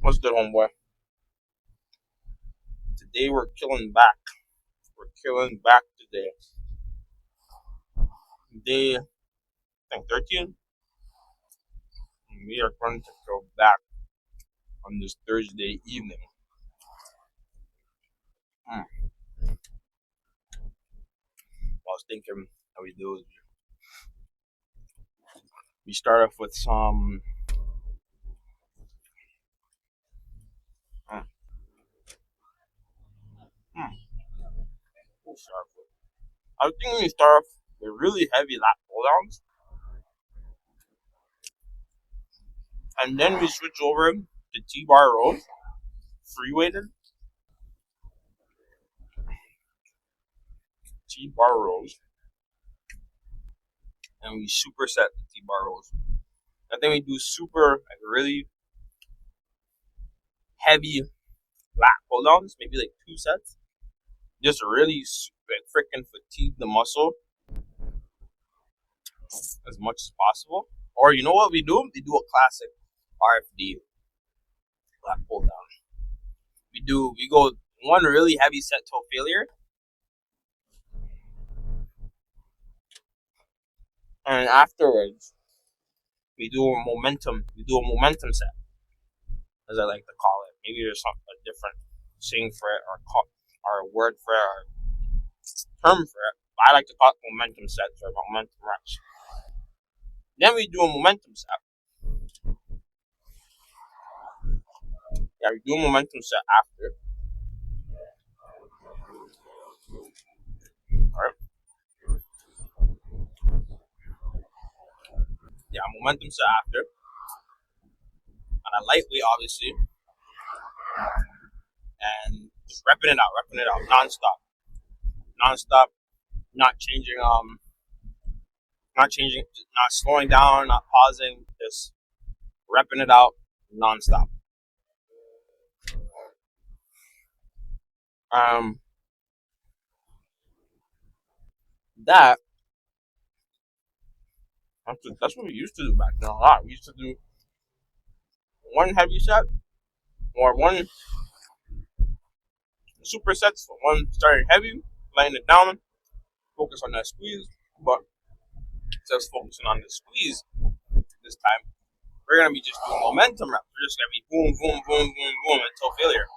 What's good, homeboy? Today we're killing back. We're killing back today. Day, I think 13. We are going to kill back on this Thursday evening. I was thinking how we do is we start off with some. We'll start with, I was thinking we start off with really heavy lat pull downs, and then we switch over to T-bar rows, free weighted T-bar rows, and we superset the T-bar rows. And then we do really heavy lat pull downs, maybe like 2 sets, just really freaking fatigue the muscle as much as possible. Or you know what we do? We do a classic RFD lat pull down. We go one really heavy set till failure, and afterwards we do a momentum set, as I like to call it. Maybe there's a different saying for it, or a word for it, or term for it. But I like to call it momentum sets or momentum reps. Then we do a momentum set. Yeah, we do a momentum set after. Alright. Yeah, momentum set after. And a lightweight, obviously. And just repping it out, non-stop, not changing, not slowing down, not pausing, just repping it out, non-stop. That that's what we used to do back then a lot. We used to do one heavy set or one super sets. One started heavy, laying it down, focus on that squeeze. But instead of focusing on the squeeze this time, we're gonna be just doing momentum reps. We're just gonna be boom, boom, boom, boom, boom until failure.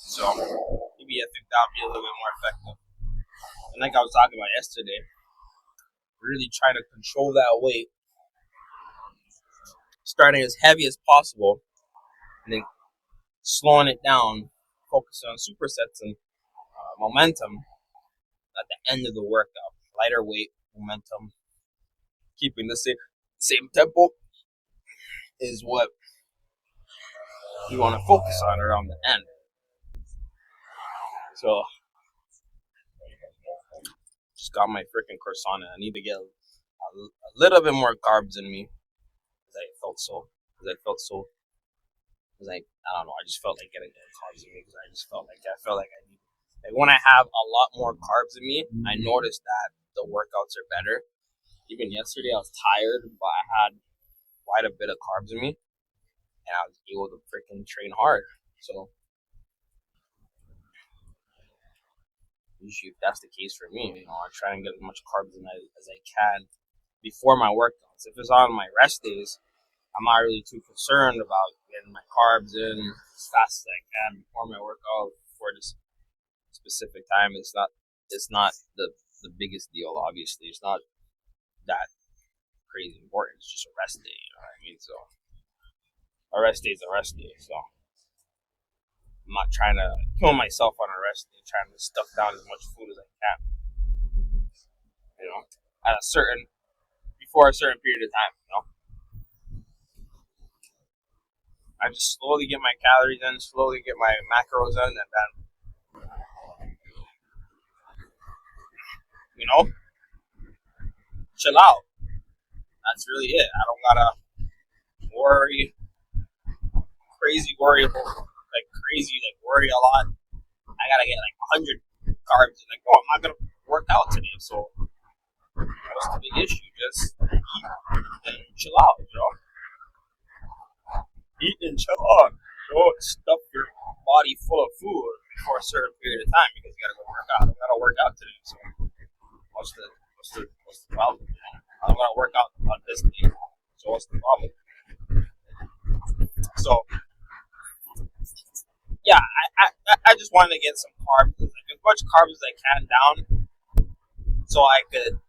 So maybe I think that'll be a little bit more effective. And like I was talking about yesterday, really trying to control that weight, starting as heavy as possible, and then slowing it down, focusing on supersets and momentum at the end of the workout. Lighter weight, momentum, keeping the same tempo is what you want to focus on around the end. So, just got my freaking croissant, and I need to get a little bit more carbs in me, because I felt so, I don't know, I just felt like getting carbs in me, because I felt like I need, like when I have a lot more carbs in me, I noticed that the workouts are better. Even yesterday I was tired, but I had quite a bit of carbs in me, and I was able to freaking train hard. So usually, if that's the case for me, I try and get as much carbs in as I can before my workouts. If it's on my rest days, I'm not really too concerned about getting my carbs in as fast as I can before my workout, before this specific time. It's not the biggest deal, obviously. It's not that crazy important. It's just a rest day, you know what I mean? So a rest day is a rest day. So I'm not trying to kill myself on a rest day, trying to stuff down as much food as I can. Before a certain period of time, I just slowly get my calories in, slowly get my macros in, and then, chill out. That's really it. I don't gotta worry, worry a lot. I gotta get like 100 carbs, and like, I'm not gonna work out today, so what's the big issue? Just eat and chill out, eat and chill out. Don't stuff your body full of food for a certain period of time because you gotta go work out. I gotta work out today. So what's the problem? I'm gonna work out on this day. So what's the problem? So yeah, I just wanted to get some carbs, like as much carbs as I can down, so I could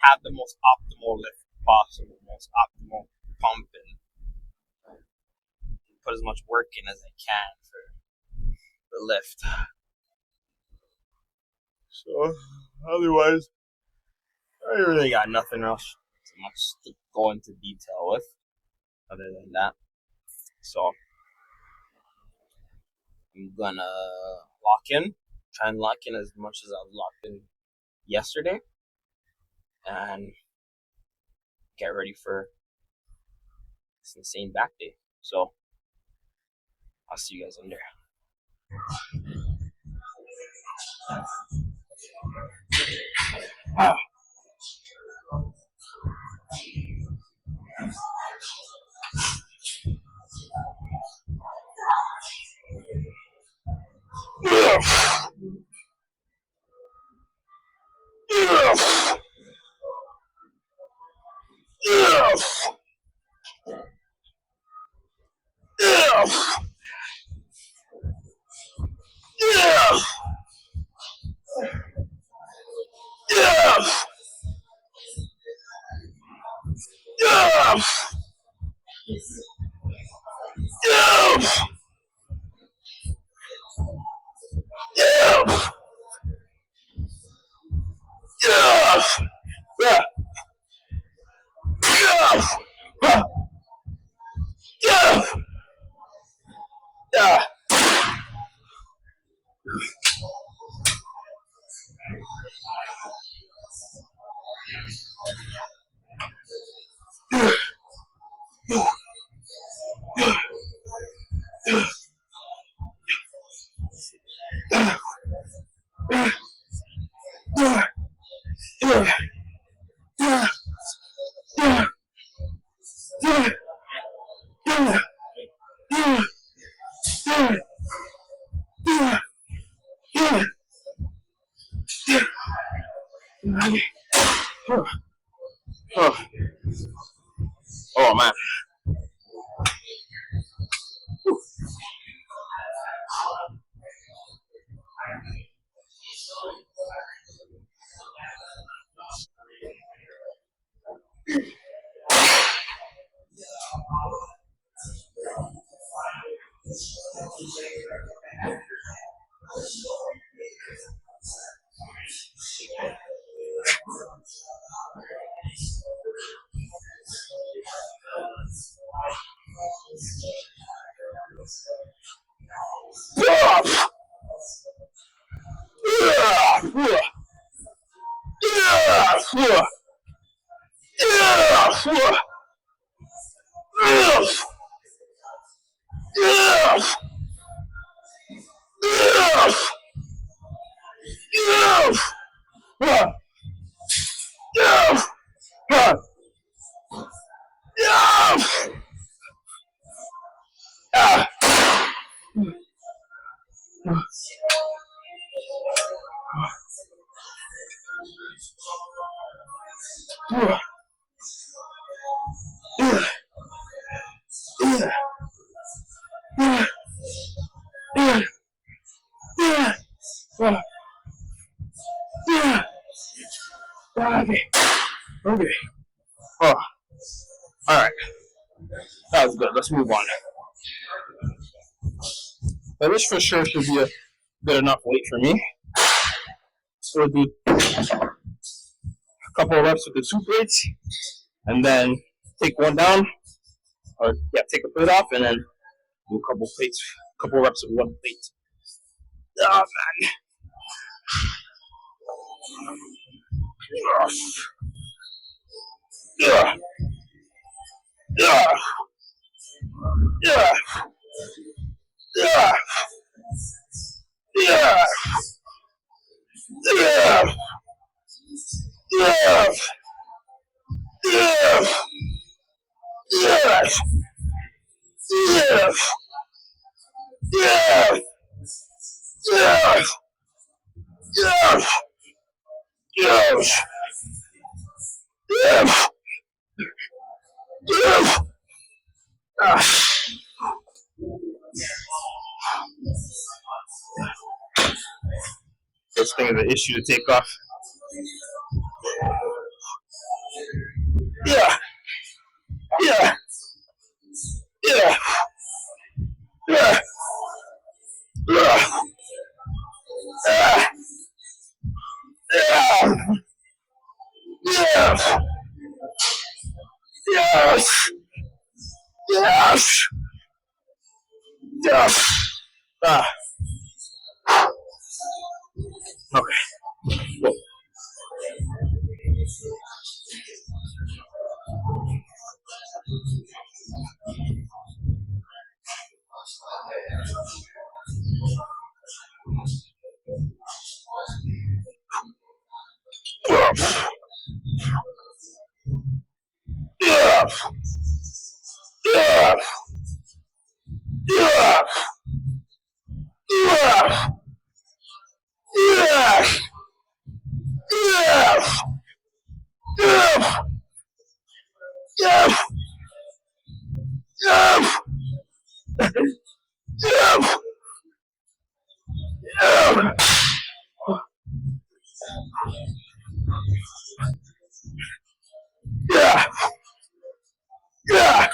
have the most optimal lift possible, most optimal pump, and put as much work in as I can for the lift. So otherwise, I really got nothing else much to go into detail with, other than that. So I'm gonna try and lock in as much as I locked in yesterday, and get ready for this insane back day. So I'll see you guys in there. Oh man. Okay. Okay. Oh. Alright. That was good. Let's move on. Now, this for sure should be a good enough weight for me. So we'll do a couple of reps with the 2 plates, and then take one down, or take a plate off, and then do a couple reps with 1 plate. Oh man. Yeah. Yeah. Yeah. Yeah. Yeah. Yeah. Yeah. Yeah. Yeah. This thing is an issue to take off. Yeah. Yeah. Yeah. Yeah. Yeah. Yeah. Yes. Yes. Yes. Yes. Okay. Yeah. Yeah. Yeah. Yeah. Yes. Yes. Yes. Yes. Yes. Yes. Yeah. Yeah.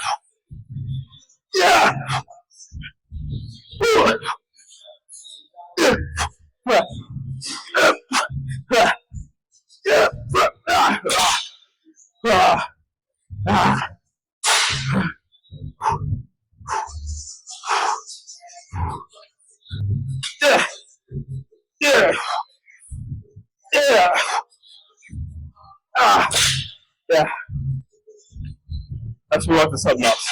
Yeah. Yeah. Yeah. Yeah. Let's move on to something else.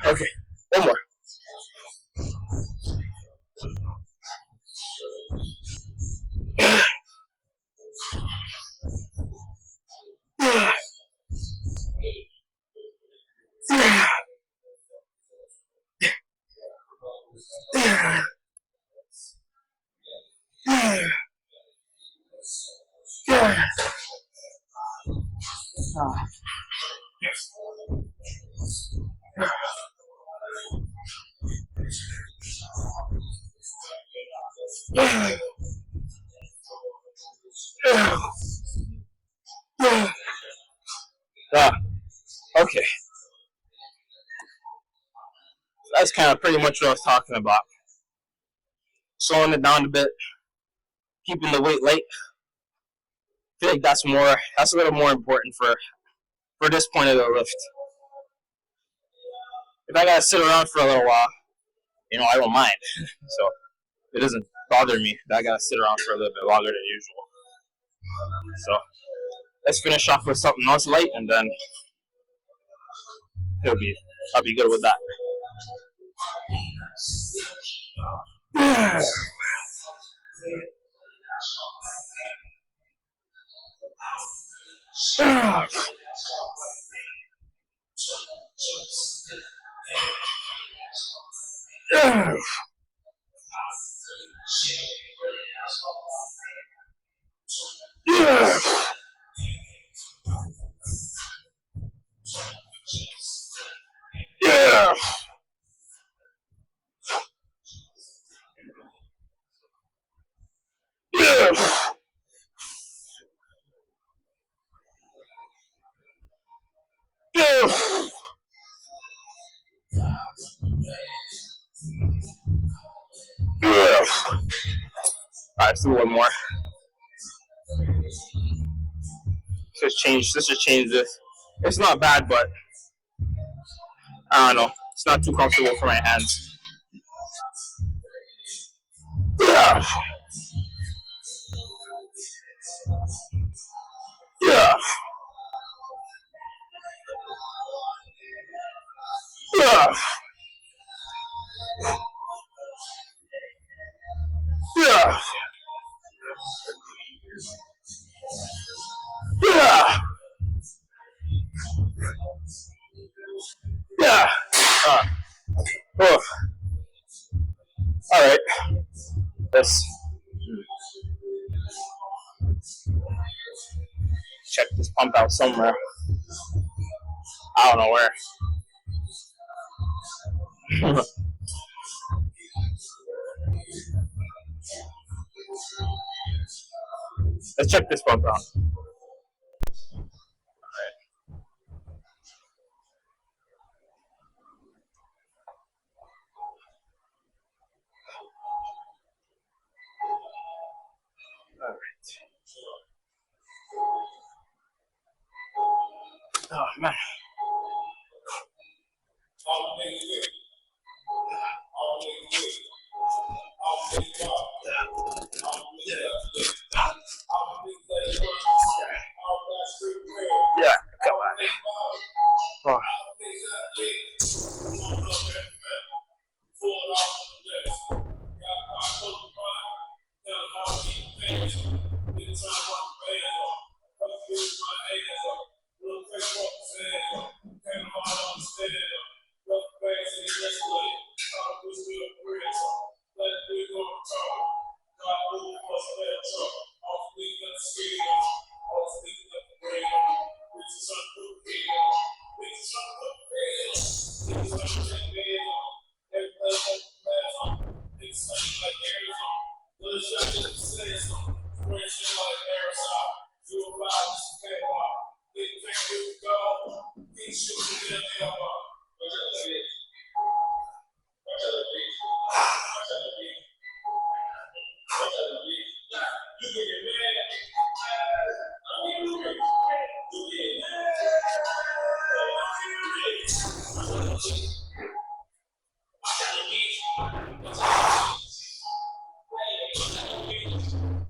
Okay, one more. that's kind of pretty much what I was talking about. Slowing it down a bit, keeping the weight light. I feel like that's a little more important for this point of the lift. If I gotta sit around for a little while, I don't mind. So it doesn't bother me that I gotta sit around for a little bit longer than usual. So let's finish off with something else light, and then I'll be good with that. Alright, let's do one more. Let's just change this. It's not bad, but I don't know. It's not too comfortable for my hands. Yeah. Yeah. Yeah. Yeah. Yeah. Yeah. Oh. All right. Let's check this pump out somewhere. I don't know where. Let's check this pump out. Oh man. Yeah, come on. Oh.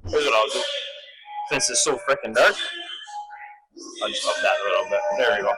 Here's what I'll do. Since it's so freaking dark, I'll just up that a little bit. There we go.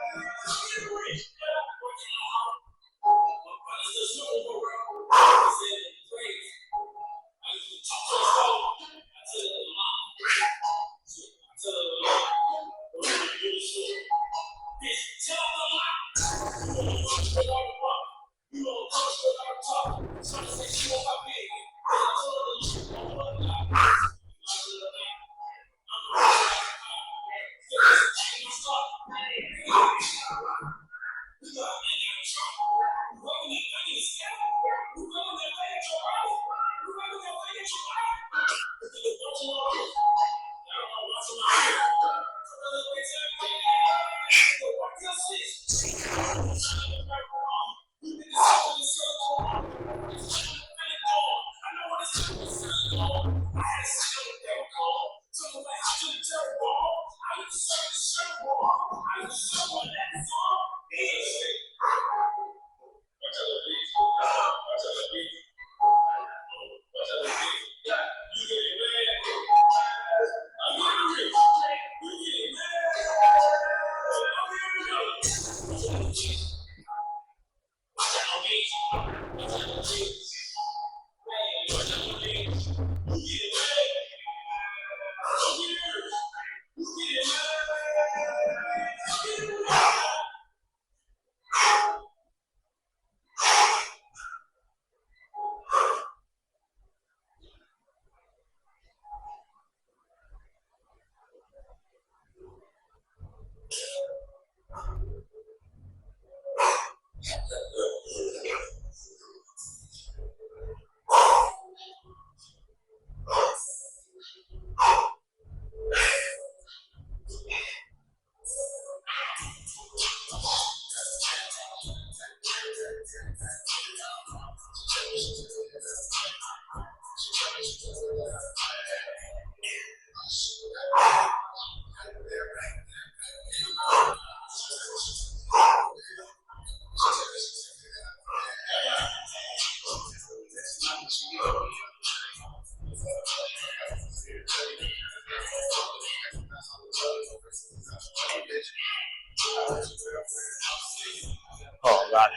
Oh god.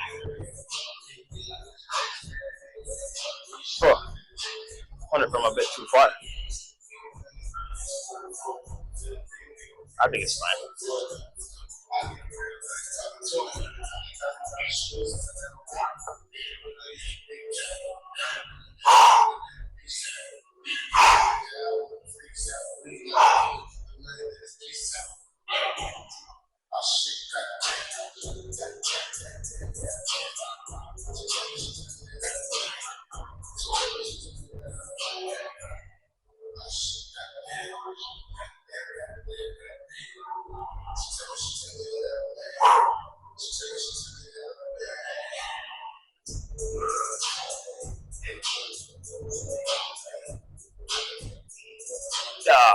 Oh, wonder if I'm a bit too far. I think it's fine. Yeah.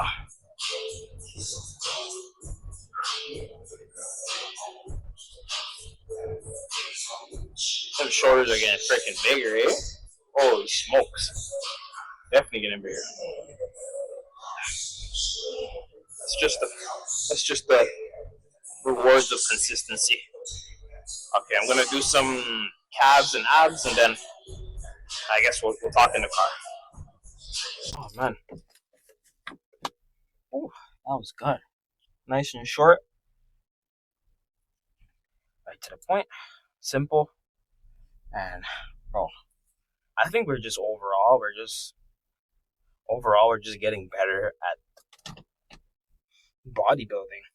Them shoulders are getting freaking bigger, eh? Holy smokes. Definitely getting bigger. That's just the rewards of consistency. Okay, I'm gonna do some calves and abs, and then I guess we'll talk in the car. Oh man, ooh, that was good. Nice and short, right to the point, simple, and bro, I think we're just getting better at bodybuilding.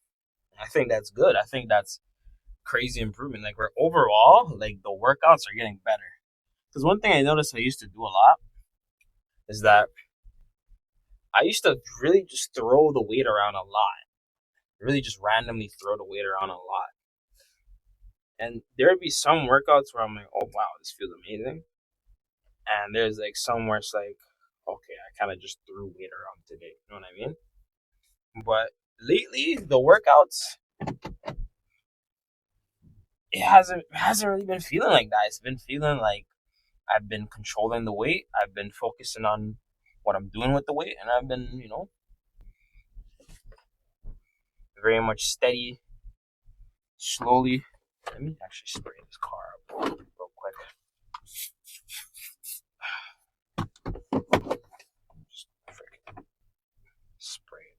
I think that's good. I think that's crazy improvement. Like we're overall, like the workouts are getting better. Because one thing I noticed I used to do a lot is that I used to really just throw the weight around a lot. Really just randomly throw the weight around a lot. And there would be some workouts where I'm like, oh wow, this feels amazing. And there's like some where it's like, okay, I kind of just threw weight around today. You know what I mean? But lately, the workouts, it hasn't really been feeling like that. It's been feeling like I've been controlling the weight. I've been focusing on what I'm doing with the weight, and I've been, very much steady, slowly. Let me actually spray this car up real quick. Just freaking spray it.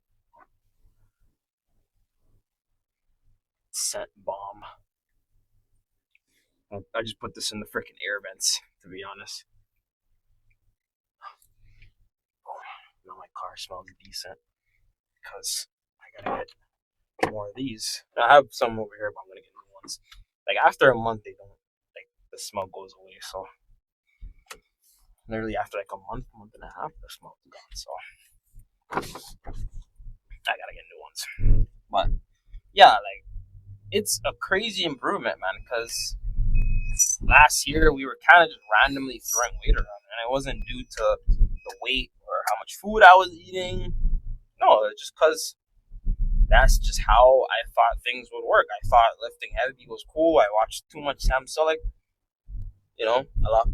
Scent bomb. I just put this in the freaking air vents, to be honest. Now my car smells decent because I gotta get more of these. I have some over here, but I'm gonna get new ones. Like after a month, they don't like the smell goes away. So literally after like a month and a half, the smell's gone. So I gotta get new ones. But yeah, like it's a crazy improvement, man. Because last year we were kind of just randomly throwing weight around, and it wasn't due to the weight or how much food I was eating. No, it's just because that's just how I thought things would work. I thought lifting heavy was cool. I watched too much Sam Sulek. A lot.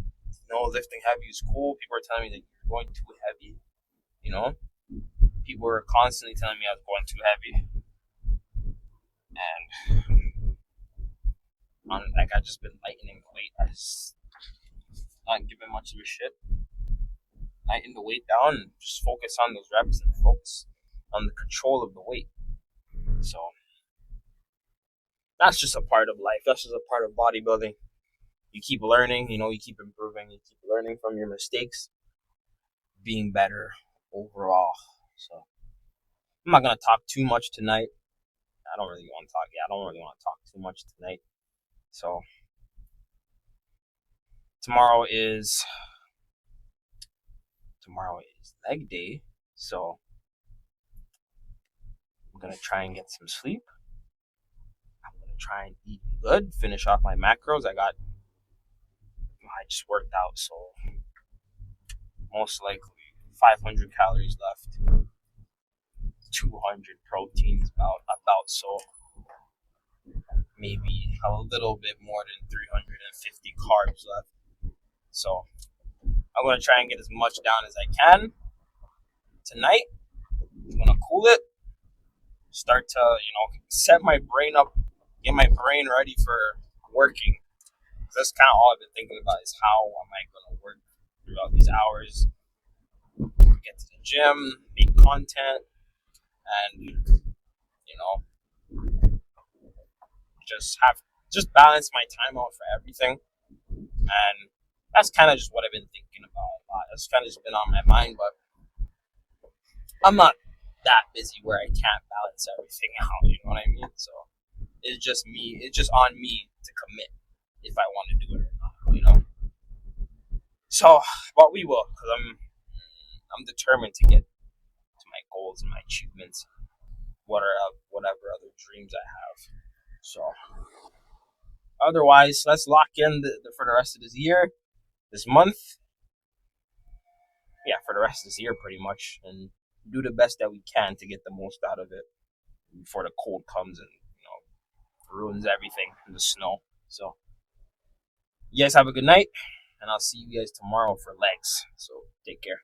Lifting heavy is cool. People are telling me that you're going too heavy. You know, people were constantly telling me I was going too heavy, and I just been lightening weight. I just not giving much of a shit. Lighten the weight down and just focus on those reps and focus on the control of the weight. So that's just a part of life. That's just a part of bodybuilding. You keep learning, you keep improving, you keep learning from your mistakes, being better overall. So I'm not gonna talk too much tonight. I don't really want to talk. Yeah, I don't really want to talk too much tonight. So tomorrow is leg day. So I'm gonna try and get some sleep. I'm gonna try and eat good. Finish off my macros. I just worked out, so most likely 500 calories left. 200 proteins about so maybe a little bit more than 350 carbs left. So I'm gonna try and get as much down as I can tonight. I'm gonna cool it, start to set my brain up, get my brain ready for working. That's kind of all I've been thinking about, is how am I gonna work throughout these hours, get to the gym, make content, and just balance my time out for everything. And that's kind of just what I've been thinking about a lot. That's kind of just been on my mind, but I'm not that busy where I can't balance everything out. You know what I mean? So it's just me. It's just on me to commit if I want to do it or not. So, but we will, because I'm determined to get to my goals and my achievements, whatever other dreams I have. So, otherwise, let's lock in for the rest of this year, this month. Yeah, for the rest of this year, pretty much, and do the best that we can to get the most out of it before the cold comes and ruins everything in the snow. So, you guys have a good night, and I'll see you guys tomorrow for legs. So, take care.